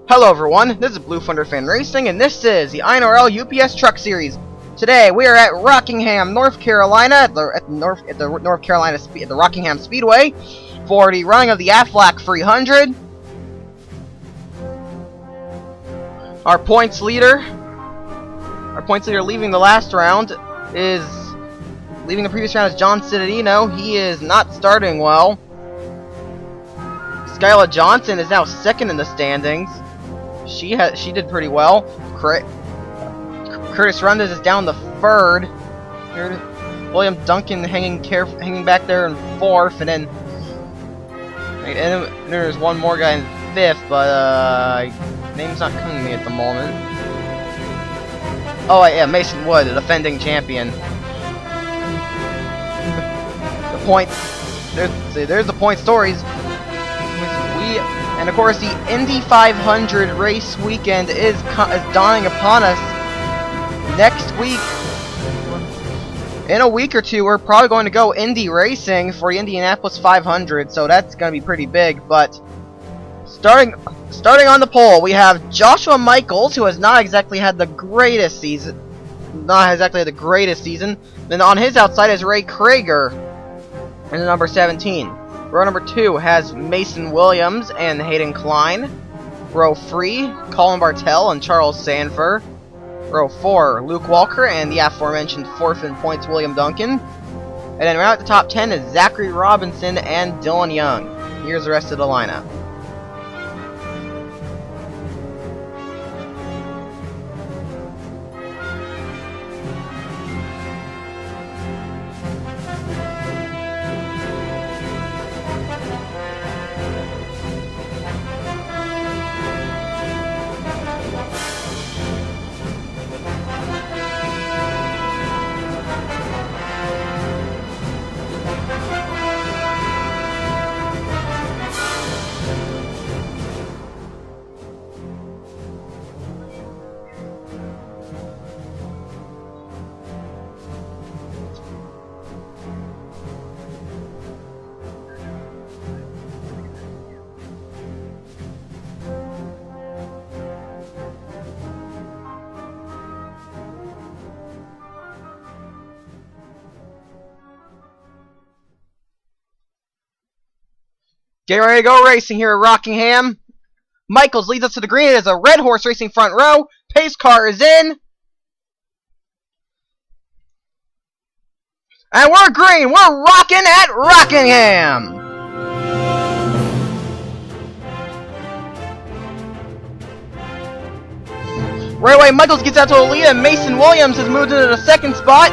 Hello everyone, this is Blue Thunder Fan Racing, and this is the INORL UPS Truck Series. Today we are at Rockingham, North Carolina, at the Rockingham Speedway for the running of the Aflac 300. Our points leader leaving the last round is leaving the previous round is John Cittadino. He is not starting well. Skyla Johnson is now second in the standings. She did pretty well. Curtis Rundes is down the third. William Duncan hanging back there in fourth, and then there's one more guy in fifth, but name's not coming to me at the moment. Oh yeah, Mason Wood, the defending champion. The points. There's the point stories. And of course, the Indy 500 race weekend is dawning upon us next week. In a week or two, we're probably going to go Indy racing for the Indianapolis 500, so that's going to be pretty big. But starting on the pole, we have Joshua Michaels, who has not exactly had the greatest season. Then on his outside is Ray Krager in the number 17. Row number 2 has Mason Williams and Hayden Klein. Row 3, Colin Bartel and Charles Sanford. Row 4, Luke Walker and the aforementioned fourth in points, William Duncan. And then right at the top 10 is Zachary Robinson and Dylan Young. Here's the rest of the lineup. Getting ready to go racing here at Rockingham. Michaels leads us to the green. It is a red horse racing front row. Pace car is in. And we're green. We're rocking at Rockingham. Right away, Michaels gets out to the lead, and Mason Williams has moved into the second spot.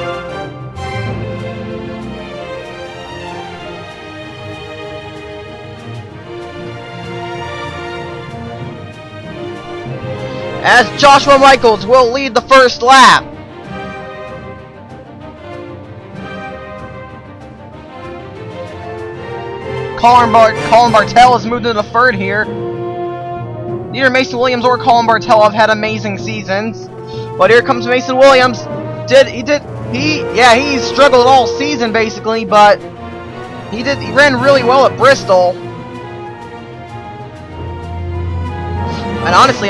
As Joshua Michaels will lead the first lap. Colin Bartel has moved into the third here. Neither Mason Williams or Colin Bartel have had amazing seasons, but here comes Mason Williams. He struggled all season basically, but he ran really well at Bristol. And honestly,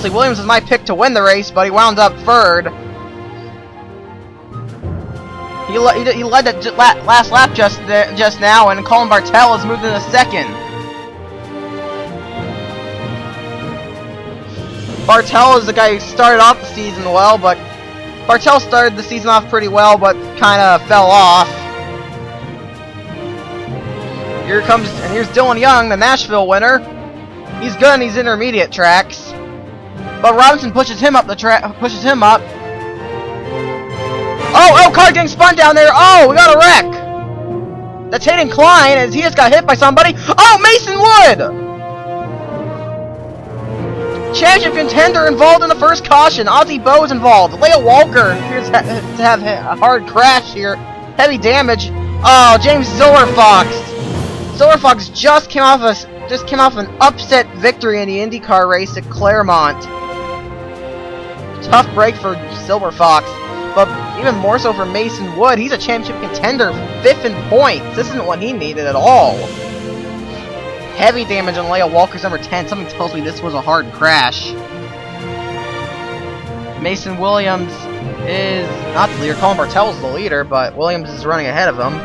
Williams is my pick to win the race, but he wound up third. He led the last lap just now, and Colin Bartel has moved into second. Bartel is the guy who started off the season well, but Bartel started the season off pretty well, but kind of fell off. Here's Dylan Young, the Nashville winner. He's good on these intermediate tracks, but Robinson pushes him up the track. Oh, car getting spun down there. Oh, we got a wreck. That's Hayden Klein, as he just got hit by somebody. Oh, Mason Wood, championship contender, involved in the first caution. Ozzie Bowe's involved. Leah Walker appears to have a hard crash here, heavy damage. Oh, James Silverfox just came off an upset victory in the IndyCar race at Claremont. Tough break for Silverfox, but even more so for Mason Wood. He's a championship contender, 5th in points. This isn't what he needed at all. heavy damage on Leia Walker's number 10. Something tells me this was a hard crash. Mason Williams is not the leader. Colin Bartel's the leader, but Williams is running ahead of him.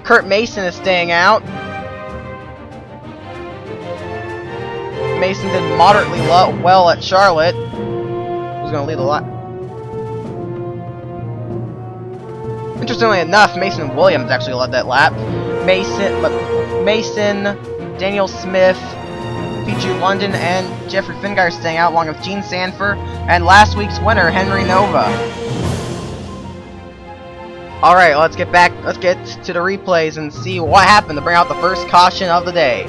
Kurt Mason is staying out. Mason did moderately well at Charlotte. Who's going to lead the lap? Interestingly enough, Mason Williams actually led that lap. Mason, Daniel Smith, P.G. London, and Jeffrey Finguy are staying out, along with Gene Sanford and last week's winner, Henry Nova. Alright, let's get to the replays and see what happened to bring out the first caution of the day.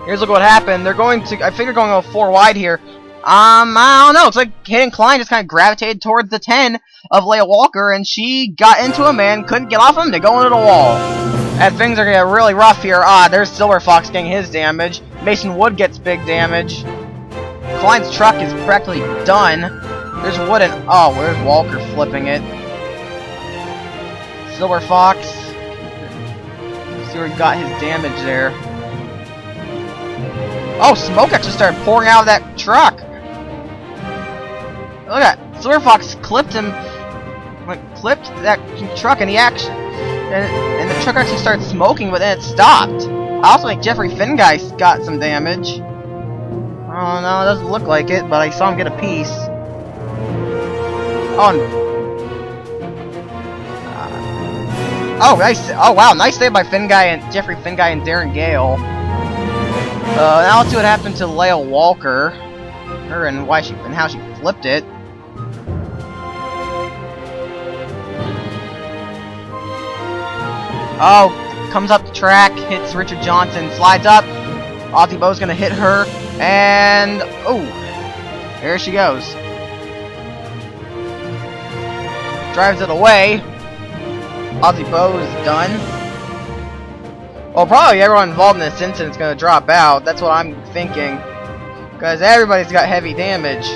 Here's look what happened. They're going to, I figure going 4 wide here. I don't know. It's like Hayden Klein just kind of gravitated towards the 10 of Leia Walker, and she got into him and couldn't get off him to go into the wall. And things are going to get really rough here. There's Silver Fox getting his damage. Mason Wood gets big damage. Klein's truck is practically done. There's Wood and... oh, where's Walker flipping it? Silver Fox. Let's see where he got his damage there. Oh, smoke actually started pouring out of that truck. Look at that. Silver Fox clipped him. Clipped that truck, and he actually... and the truck actually started smoking, but then it stopped. I also think Jeffrey Finguy got some damage. Oh no, it doesn't look like it, but I saw him get a piece. Oh, nice! Oh wow, nice save by Jeffrey Finguy and Darren Gale. Now let's see what happened to Leia Walker, her and how she flipped it. Oh, comes up the track, hits Richard Johnson, slides up. Ozzy Bo's gonna hit her, and oh, there she goes. Drives it away. Ozzy Bo is done. Well, probably everyone involved in this incident is gonna drop out. That's what I'm thinking, because everybody's got heavy damage.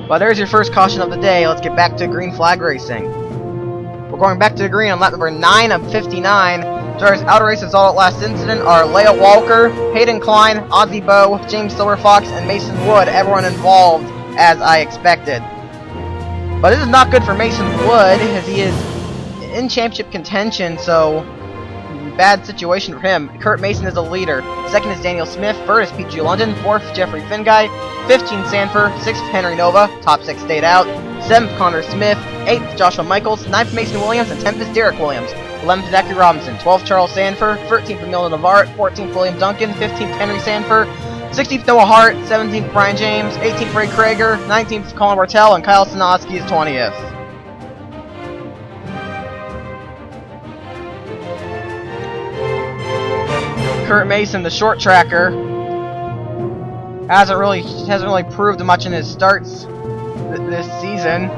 But there's your first caution of the day. Let's get back to green flag racing. We're going back to the green on lap number 9 of 59. Drivers out of race as all at last incident are Leia Walker, Hayden Klein, Ozzy Bo, James Silver Fox, and Mason Wood. Everyone involved, as I expected. But this is not good for Mason Wood, as he is in championship contention, so bad situation for him. Kurt Mason is the leader. Second is Daniel Smith. Third is P.G. London. Fourth, Jeffrey Finguy. 15, Sanford. 6th, Henry Nova. Top 6 stayed out. 7th, Connor Smith. 8th, Joshua Michaels. 9th, Mason Williams. And 10th is Derek Williams. 11th, Zachary Robinson. 12th, Charles Sanford. 13th, Emilio Navarre. 14th, William Duncan. 15th, Henry Sanford. 16th, Noah Hart. 17th, Brian James. 18th, Ray Krager. 19th, Colin Bartel. And Kyle Sinoski is 20th. Kurt Mason, the short tracker, hasn't really proved much in his starts this season.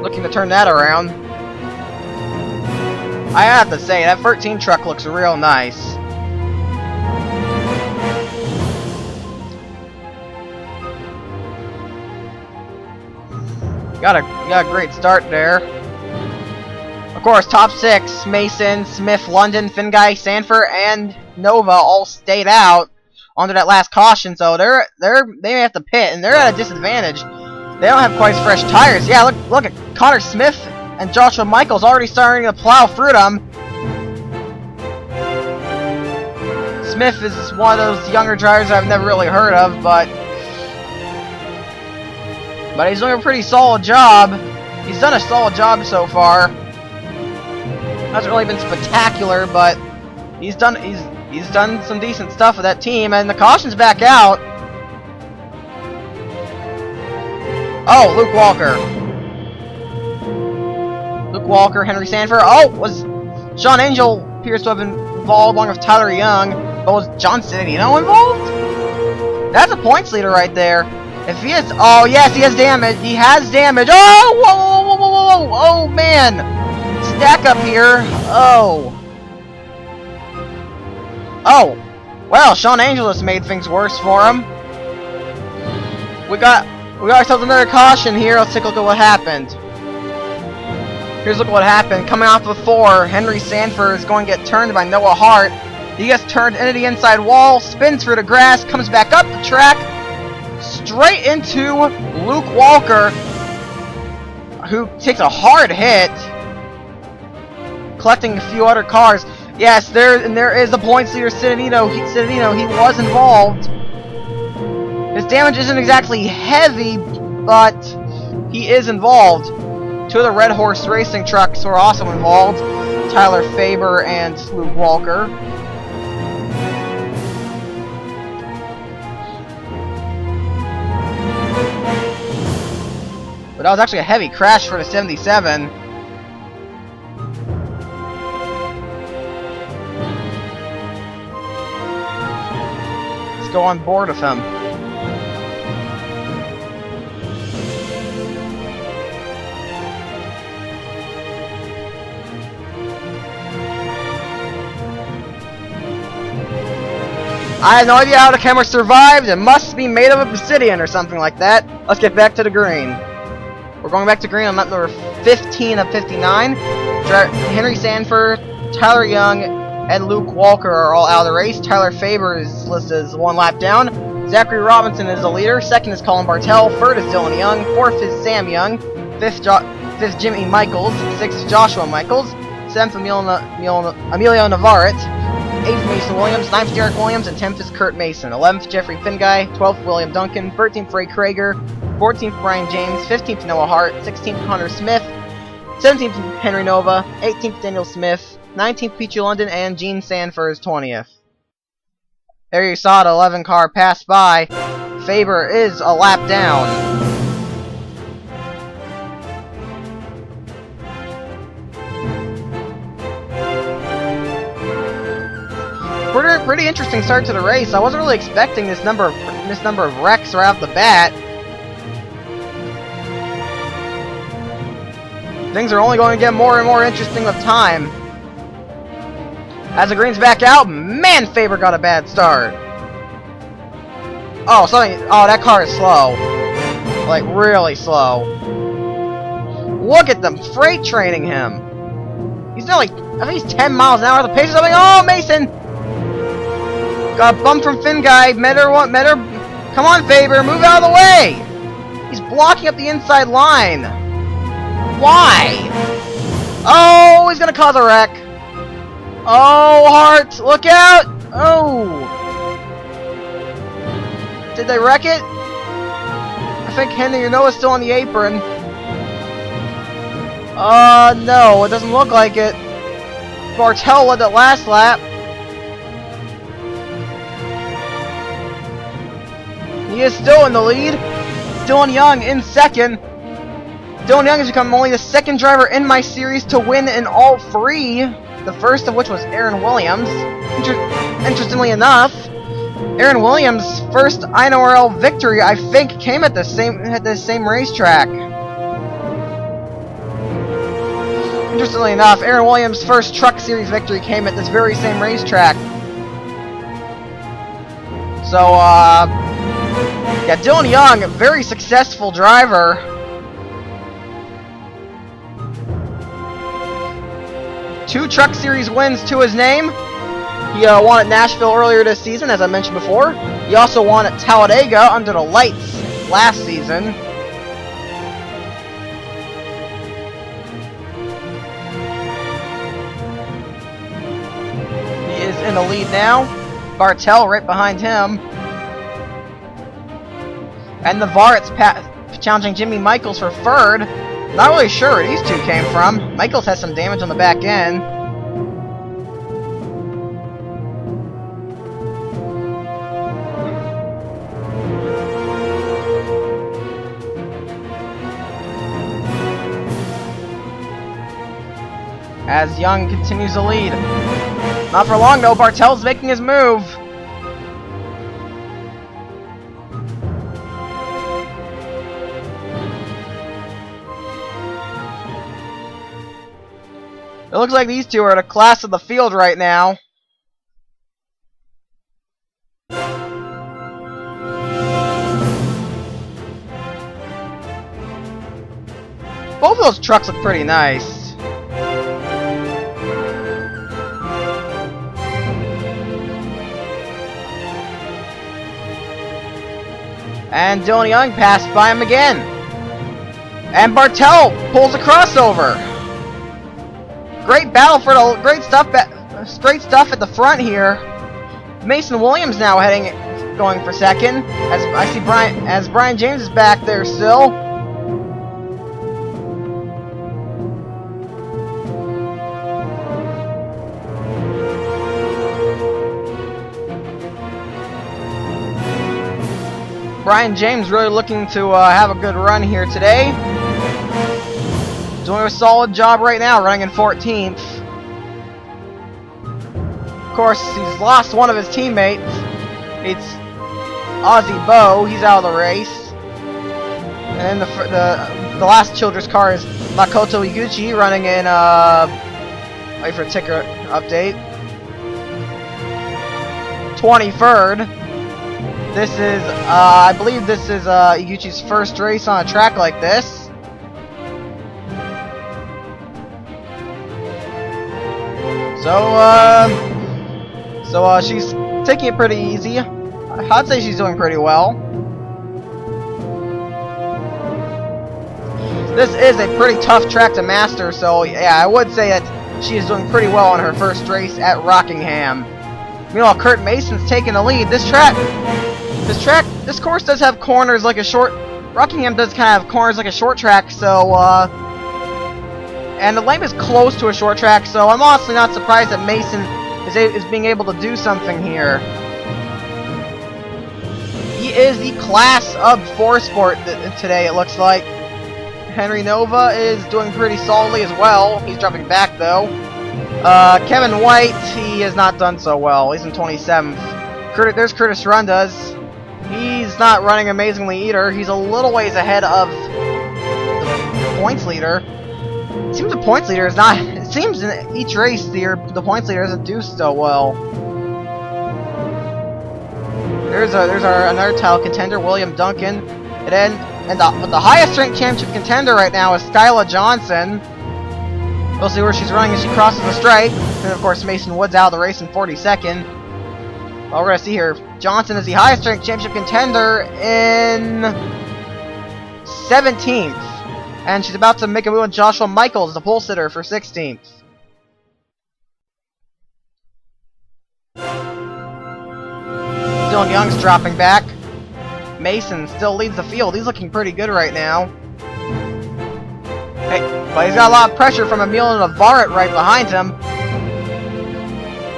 Looking to turn that around. I have to say, that 13 truck looks real nice. Got a great start there. Of course, top 6, Mason, Smith, London, Finguy, Sanford, and Nova all stayed out under that last caution, so they may have to pit, and they're at a disadvantage. They don't have quite as fresh tires. Yeah, look at Connor Smith and Joshua Michaels already starting to plow through them. Smith is one of those younger drivers I've never really heard of, but he's doing a pretty solid job. He's done a solid job so far. Hasn't really been spectacular, but he's done some decent stuff with that team, and the caution's back out. Oh, Luke Walker, Henry Sanford. Oh, was Sean Angel appears to have been involved along with Tyler Young, but was John Cittadino involved? That's a points leader right there. If he is, oh yes, he has damage. He has damage. Oh, whoa, oh man. Stack up here. Oh, well, Sean Angel just made things worse for him. We got ourselves another caution here. Let's take a look at what happened. Here's look what happened. Coming off the 4, Henry Sanford is going to get turned by Noah Hart. He gets turned into the inside wall, spins through the grass, comes back up the track, straight into Luke Walker, who takes a hard hit, collecting a few other cars. Yes, there is the points leader, Cittadino. He was involved. His damage isn't exactly heavy, but he is involved. 2 of the Red Horse racing trucks were also involved, Tyler Faber and Luke Walker. But that was actually a heavy crash for the 77. Let's go on board with him. I have no idea how the camera survived. It must be made of obsidian or something like that. Let's get back to the green. We're going back to green on lap number 15 of 59. Henry Sanford, Tyler Young, and Luke Walker are all out of the race. Tyler Faber is listed as 1 lap down. Zachary Robinson is the leader. 2nd is Colin Bartel. 3rd is Dylan Young. 4th is Sam Young. 5th Jimmy Michaels. 6th Joshua Michaels. 7th Emilio Navarrete. 8th Mason Williams, 9th Derek Williams, and 10th is Kurt Mason. 11th Jeffrey Finguy, 12th William Duncan, 13th Ray Krager, 14th Brian James, 15th Noah Hart, 16th Hunter Smith, 17th Henry Nova, 18th Daniel Smith, 19th Peachy London, and Gene Sanford is 20th. There you saw the 11 car pass by. Faber is a lap down. Pretty interesting start to the race. I wasn't really expecting this number of wrecks right off the bat. Things are only going to get more and more interesting with time. As the green's back out, man, Faber got a bad start. Oh, that car is slow. Like, really slow. Look at them freight training him. He's not like, I think he's 10 miles an hour. The pace is something. Oh, Mason! Got bumped from Finguy. Met her. Come on, Faber, move out of the way! He's blocking up the inside line. Why? Oh, he's gonna cause a wreck. Oh, Hart, look out! Oh! Did they wreck it? I think Henry Noah's still on the apron. No, it doesn't look like it. Bartel led that last lap. He is still in the lead. Dylan Young in 2nd. Dylan Young has become only the 2nd driver in my series to win in all 3. The first of which was Aaron Williams. Interestingly enough, Aaron Williams' first INORL victory, I think, came at the same racetrack. Interestingly enough, Aaron Williams' first Truck Series victory came at this very same racetrack. So, yeah, Dylan Young, a very successful driver. Two Truck Series wins to his name. He won at Nashville earlier this season, as I mentioned before. He also won at Talladega under the lights last season. He is in the lead now. Bartel right behind him. And Navarrete's challenging Jimmy Michaels for 3rd. Not really sure where these two came from. Michaels has some damage on the back end. As Young continues to lead. Not for long though, Bartel's making his move. It looks like these two are the class of the field right now. Both of those trucks look pretty nice. And Dylan Young passed by him again. And Bartel pulls a crossover. Great battle for the great stuff at the front here. Mason Williams now going for second. As Brian James is back there still. Brian James really looking to have a good run here today. Doing a solid job right now, running in 14th. Of course, he's lost one of his teammates. It's Ozzy Bo. He's out of the race. And then the last Childress car is Makoto Iguchi running in. Wait for a ticker update. 23rd. This is, I believe this is Iguchi's first race on a track like this. So she's taking it pretty easy. I'd say she's doing pretty well. This is a pretty tough track to master, so yeah, I would say that she is doing pretty well on her first race at Rockingham. Meanwhile, Kurt Mason's taking the lead. This course does have corners like a short. Rockingham does kind of have corners like a short track, so and the lane is close to a short track, so I'm honestly not surprised that Mason is being able to do something here. He is the class of 4 sport today, it looks like. Henry Nova is doing pretty solidly as well. He's dropping back though. Kevin White, he has not done so well. He's in 27th. There's Curtis Rundas. He's not running amazingly either. He's a little ways ahead of the points leader. It seems the points leader is not. It seems in each race the points leader doesn't do so well. There's another title contender, William Duncan, and the highest ranked championship contender right now is Skyla Johnson. We'll see where she's running as she crosses the stripe. And of course Mason Woods out of the race in 42nd. Well, we're gonna see here. Johnson is the highest ranked championship contender in 17th. And she's about to make a move on Joshua Michaels, the pole sitter, for 16th. Dylan Young's dropping back. Mason still leads the field. He's looking pretty good right now. Hey, but he's got a lot of pressure from Emilio Navarrete right behind him.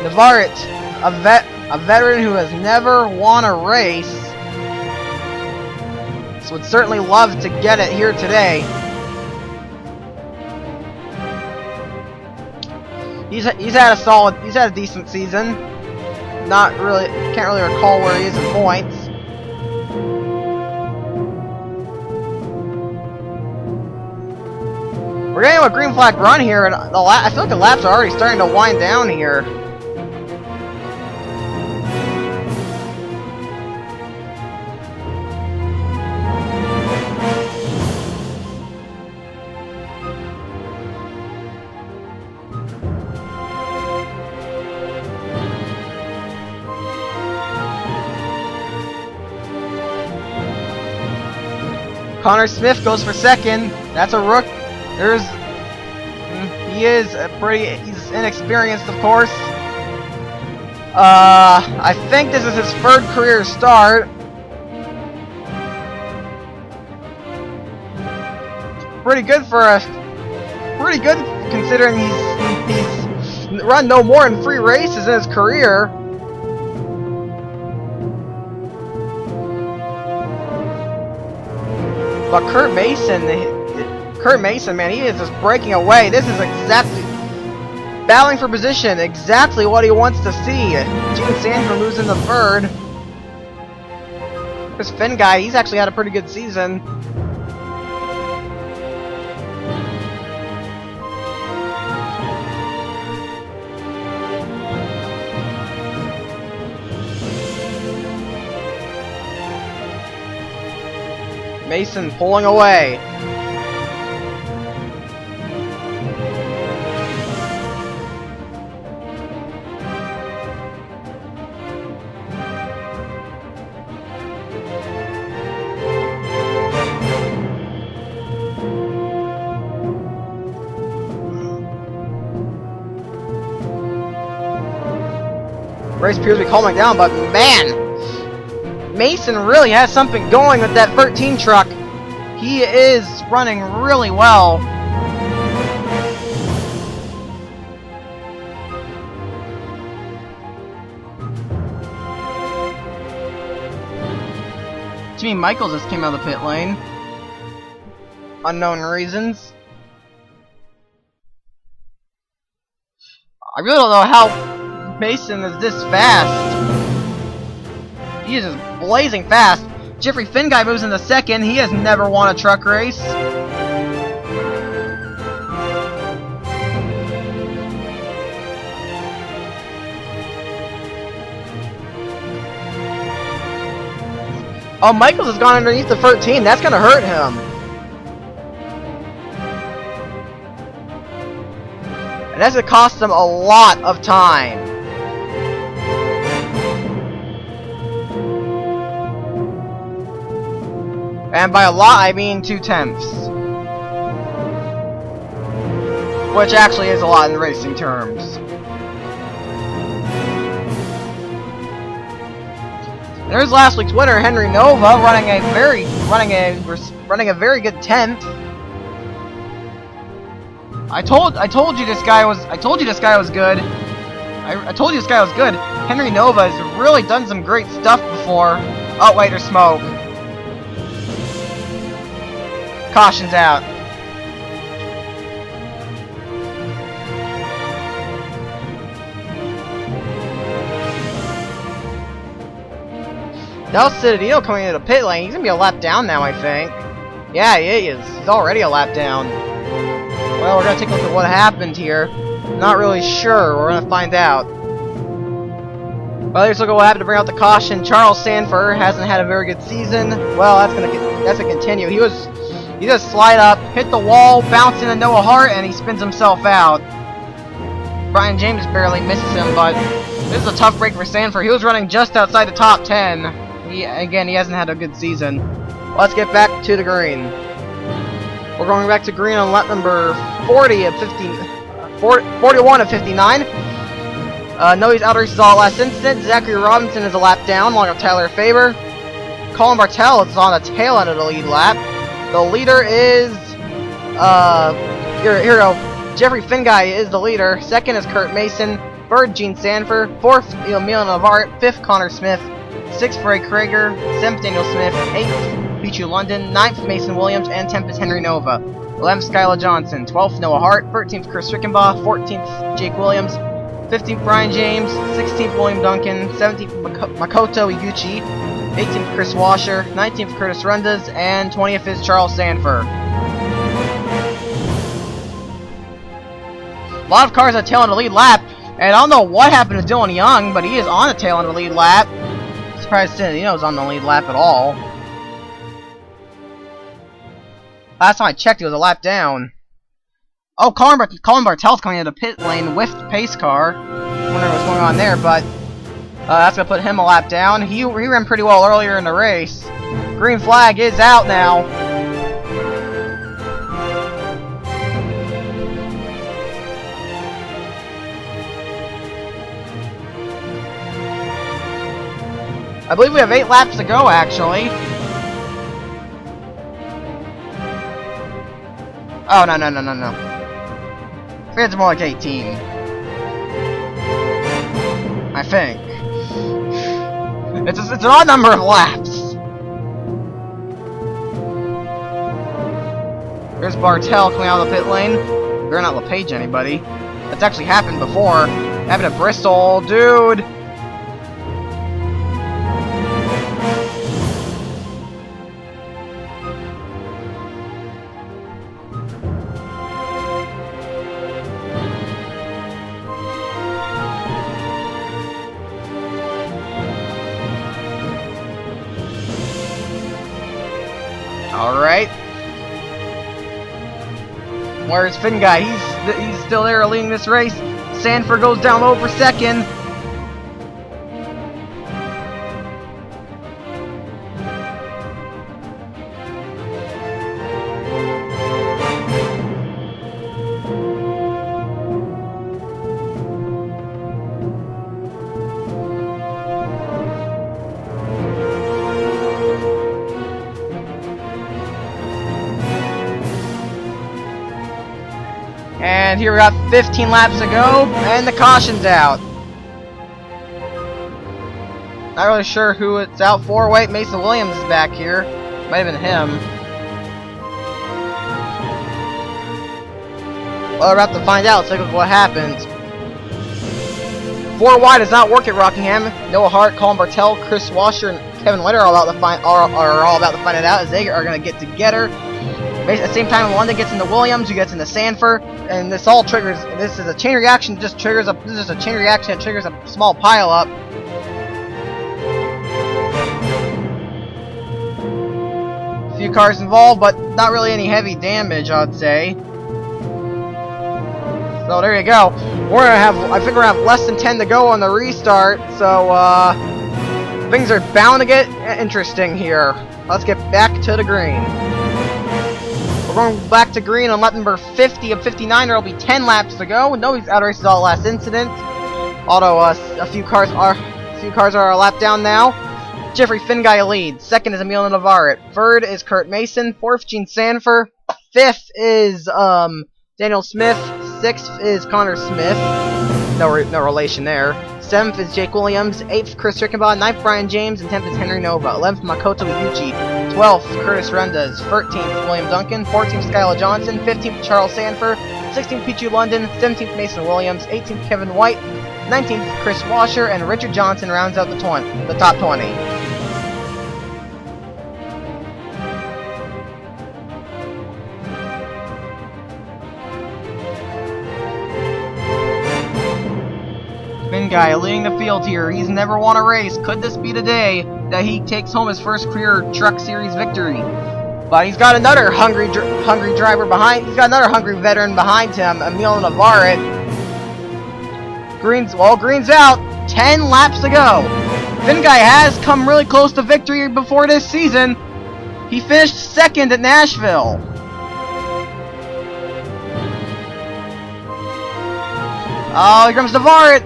Navarrete, a veteran who has never won a race, so would certainly love to get it here today. He's had a decent season. Can't really recall where he is in points. We're getting a green flag run here, and I feel like the laps are already starting to wind down here. Connor Smith goes for second. That's a rook. He's inexperienced, of course. I think this is his third career start. Pretty good considering he's run no more than 3 races in his career. But Kurt Mason, man, he is just breaking away. This is exactly battling for position, exactly what he wants to see. Gene Sandford losing the third. This Finn guy, he's actually had a pretty good season. Mason pulling away. Race appears to be calming down, but man, Mason really has something going with that 13 truck. He is running really well. Jimmy Michaels just came out of the pit lane. Unknown reasons. I really don't know how Mason is this fast. He is just blazing fast. Jeffrey Finguy moves into second. He has never won a truck race. Oh, Michaels has gone underneath the 13. That's gonna hurt him. And that's gonna cost him a lot of time. And by a lot, I mean 2/10. Which actually is a lot in racing terms. There's last week's winner, Henry Nova, running a very good 10th. I told you this guy was good. I told you this guy was good. Henry Nova has really done some great stuff before. Oh wait, there's smoke. Caution's out. John Cittadino coming into the pit lane. He's gonna be a lap down now, I think. Yeah, he is. He's already a lap down. Well, we're gonna take a look at what happened here. Not really sure. We're gonna find out. Well, here's a look at what happened to bring out the caution. Charles Sanford hasn't had a very good season. Well, that's gonna continue. He just slide up, hit the wall, bounce into Noah Hart, and he spins himself out. Brian James barely misses him, but this is a tough break for Sanford. He was running just outside the top 10. He hasn't had a good season. Let's get back to the green. We're going back to green on lap number 41 of 59. Noe's outer race is all last incident. Zachary Robinson is a lap down, along with Tyler Faber. Colin Bartel is on the tail end of the lead lap. The leader is here we go. Jeffrey Finguy is the leader. Second is Kurt Mason. Third, Gene Sanford. Fourth, Emil Navarre. Fifth, Connor Smith. Sixth, Ray Krager. Seventh, Daniel Smith. Eighth, Pichu London. Ninth, Mason Williams. And 10th is Henry Nova. 11th, Skyla Johnson. 12th, Noah Hart. 13th, Chris Rickenbaugh. 14th, Jake Williams. 15th, Brian James. 16th, William Duncan. 17th, Makoto Iguchi. 18th, Chris Washer. 19th, Curtis Rundas. And 20th is Charles Sanford. A lot of cars at the tail end of the lead lap. And I don't know what happened to Dylan Young, but he is on the tail end of the lead lap. I'm surprised Cittadino's on the lead lap at all. Last time I checked, he was a lap down. Oh, Colin Bartel's coming into the pit lane with the pace car. I wonder what's going on there, but that's going to put him a lap down. He ran pretty well earlier in the race. Green flag is out now. I believe we have 8 laps to go, actually. Oh, no. I think it's more like 18. I think. It's an odd number of laps. There's Bartel coming out of the pit lane. Better not LePage anybody. That's actually happened before. It happened at Bristol, dude. Alright. Where's Finguy? He's still there leading this race. Sanford goes down low for second. And here we got 15 laps to go, and the caution's out. Not really sure who it's out for. Wait, Mason Williams is back here. Might have been him. Well, we're about to find out. Let's take a look at what happened. 4 wide does not work at Rockingham. Noah Hart, Colin Bartel, Chris Washer, and Kevin Witter are all about to find it out as they are going to get together. At the same time, London gets into Williams, who gets into Sanford, and this all triggers. This is a chain reaction. This is a chain reaction that triggers a small pile up. A few cars involved, but not really any heavy damage, I'd say. So there you go. We're gonna have. I think we're gonna have less than 10 to go on the restart. So things are bound to get interesting here. Let's get back to the green. We're going back to green on lap number 50 of 59. There will be 10 laps to go. Nobody's out of races all last incident. Although a few cars are a lap down now. Jeffrey Finguy leads. Second is Emilio Navarrete. Third is Kurt Mason. Fourth, Gene Sanford. Fifth is Daniel Smith. Sixth is Connor Smith. No relation there. 7th is Jake Williams. 8th, Chris Rickenbaugh. 9th, Brian James. And 10th is Henry Nova. 11th, Makoto Yuji. 12th, Curtis Rendez. 13th, William Duncan. 14th, Skylar Johnson. 15th, Charles Sanford. 16th, Pichu London. 17th, Mason Williams. 18th, Kevin White. 19th, Chris Washer. And Richard Johnson rounds out the top 20. Guy leading the field here. He's never won a race. Could this be the day that he takes home his first career Truck Series victory? But he's got another hungry driver behind. He's got another hungry veteran behind him, Emilio Navarrete. Green's out. 10 laps to go. Finguy has come really close to victory before this season. He finished second at Nashville. Oh, here comes Navarrete.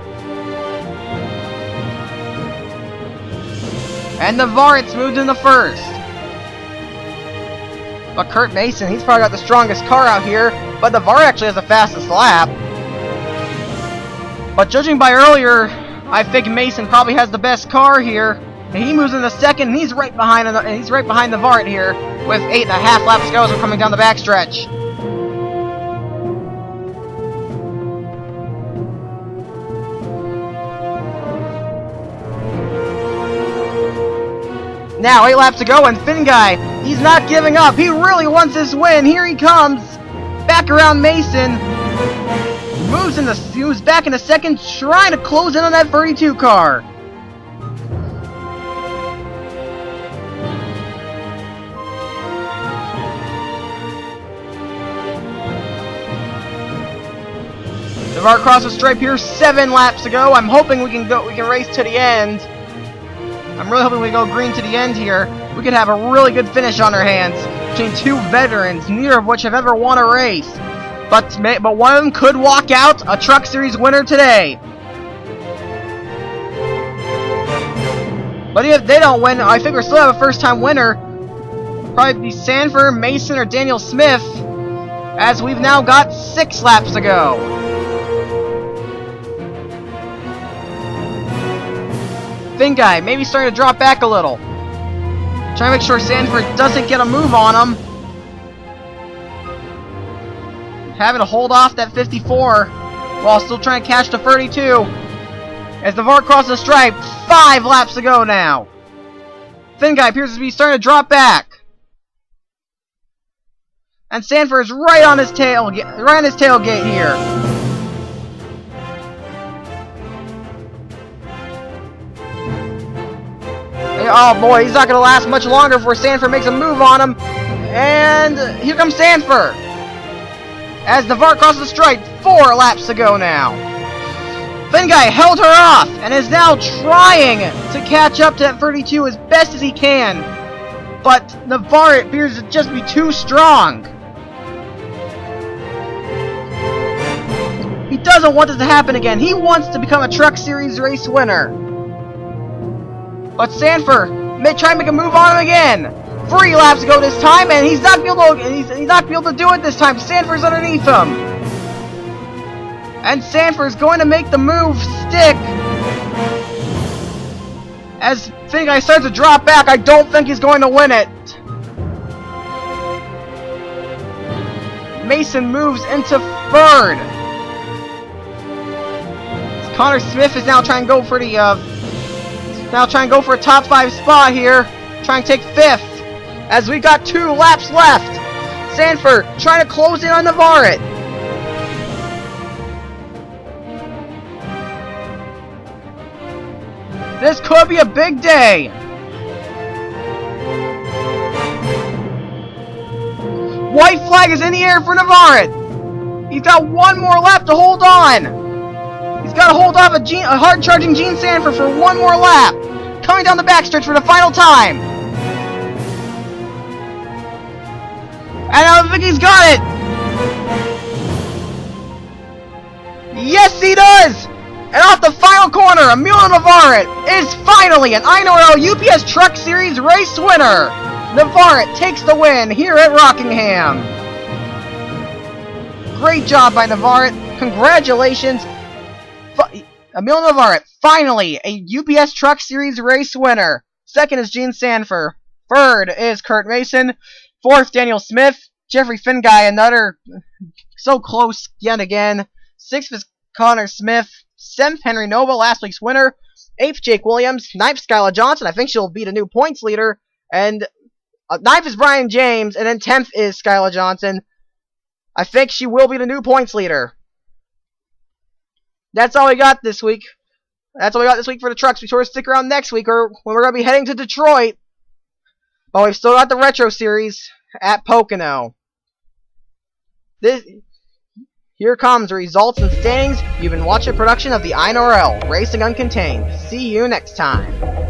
And Navarrete's moved in the first. But Kurt Mason, he's probably got the strongest car out here. But Navarrete actually has the fastest lap. But judging by earlier, I think Mason probably has the best car here. And he moves in the second, and he's right behind Navarrete here with 8.5 laps to go as we're coming down the backstretch. Now, 8 laps to go, and Finguy, he's not giving up. He really wants this win. Here he comes. Back around Mason. Moves back in a second, trying to close in on that 32 car. Navarrete across the stripe here, 7 laps to go. I'm hoping we can race to the end. I'm really hoping we go green to the end here. We could have a really good finish on our hands between 2 veterans, neither of which have ever won a race. But one of them could walk out a Truck Series winner today. But if they don't win, I think we still have a first-time winner. Probably be Sanford, Mason, or Daniel Smith, as we've now got 6 laps to go. Finguy maybe starting to drop back a little. Trying to make sure Sanford doesn't get a move on him. Having to hold off that 54 while still trying to catch the 32. As Navarrete crosses the stripe, 5 laps to go now. Finguy appears to be starting to drop back. And Sanford is right on his tailgate here. Oh boy, he's not going to last much longer before Sanford makes a move on him. And here comes Sanford. As Navarrete crosses the stripe, 4 laps to go now. Finguy held her off and is now trying to catch up to that 32 as best as he can. But Navarrete appears to just be too strong. He doesn't want this to happen again. He wants to become a Truck Series race winner. But Sanford may try and make a move on him again. 3 laps to go this time, and he's not able to do it this time. Sanford's underneath him. And Sanford's going to make the move stick. As Fin Guy starts to drop back, I don't think he's going to win it. Mason moves into third. Connor Smith is now trying to go for the a top 5 spot here. Trying to take 5th. As we got 2 laps left. Sanford trying to close in on Navarrete. This could be a big day. White flag is in the air for Navarrete. He's got 1 more lap to hold on. He's got to hold off a hard-charging Gene Sanford for 1 more lap. Coming down the backstretch for the final time. And I think he's got it. Yes, he does. And off the final corner, Emilio Navarrete is finally an INORL UPS Truck Series race winner. Navarrete takes the win here at Rockingham. Great job by Navarrete. Congratulations. Emilio Navarrete, finally a UPS Truck Series race winner. 2nd is Gene Sanford. 3rd is Kurt Mason. 4th, Daniel Smith. Jeffrey Fin Guy, another so close yet again. 6th is Connor Smith. 7th, Henry Nova, last week's winner. 8th, Jake Williams. 9th, Skylar Johnson. I think she'll be the new points leader. And 9th is Brian James. And then 10th is Skylar Johnson. I think she will be the new points leader. That's all we got this week. That's all we got this week for the trucks. Be sure to stick around next week, or when we're going to be heading to Detroit. But we've still got the Retro Series at Pocono. Here comes the results and standings. You've been watching a production of the INORL, Racing Uncontained. See you next time.